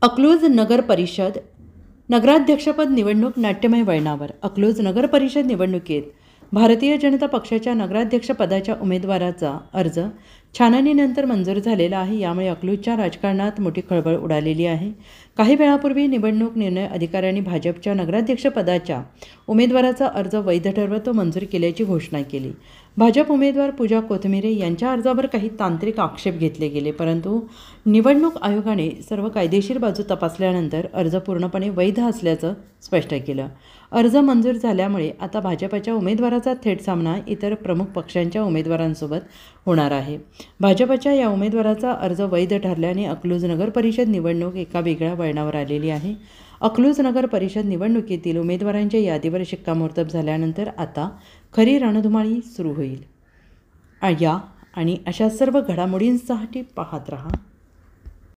अकलूज नगर परिषद नगराध्यक्षपद निवडणूक नाट्यमय वळणावर. अकलूज नगर परिषद निवडणुकीत भारतीय जनता पक्षाच्या नगराध्यक्षपदाच्या उमेदवाराचा अर्ज छाननीनंतर मंजूर झालेला आहे. यामुळे अकलूजच्या राजकारणात मोठी खळबळ उडालेली आहे. काही वेळापूर्वी निवडणूक निर्णय अधिकाऱ्यांनी भाजपच्या नगराध्यक्षपदाच्या उमेदवाराचा अर्ज वैध ठरवत तो मंजूर केल्याची घोषणा केली. भाजप उमेदवार पूजा कोथमिरे यांच्या अर्जावर काही तांत्रिक आक्षेप घेतले गेले, परंतु निवडणूक आयोगाने सर्व कायदेशीर बाजू तपासल्यानंतर अर्ज पूर्णपणे वैध असल्याचं स्पष्ट केलं. अर्ज मंजूर झाल्यामुळे आता भाजपच्या उमेदवाराचा थेट सामना इतर प्रमुख पक्षांच्या उमेदवारांसोबत होणार आहे. भाजपच्या या उमेदवाराचा अर्ज वैध ठरल्याने अकलूज नगर परिषद निवडणूक एका वेगळ्या वळणावर आलेली आहे. अकलूज नगर परिषद निवडणुकीतील उमेदवारांच्या यादीवर शिक्कामोर्तब झाल्यानंतर आता खरी रणधुमाळी सुरू होईल. या आणि अशा सर्व घडामोडींसाठी पाहत रहा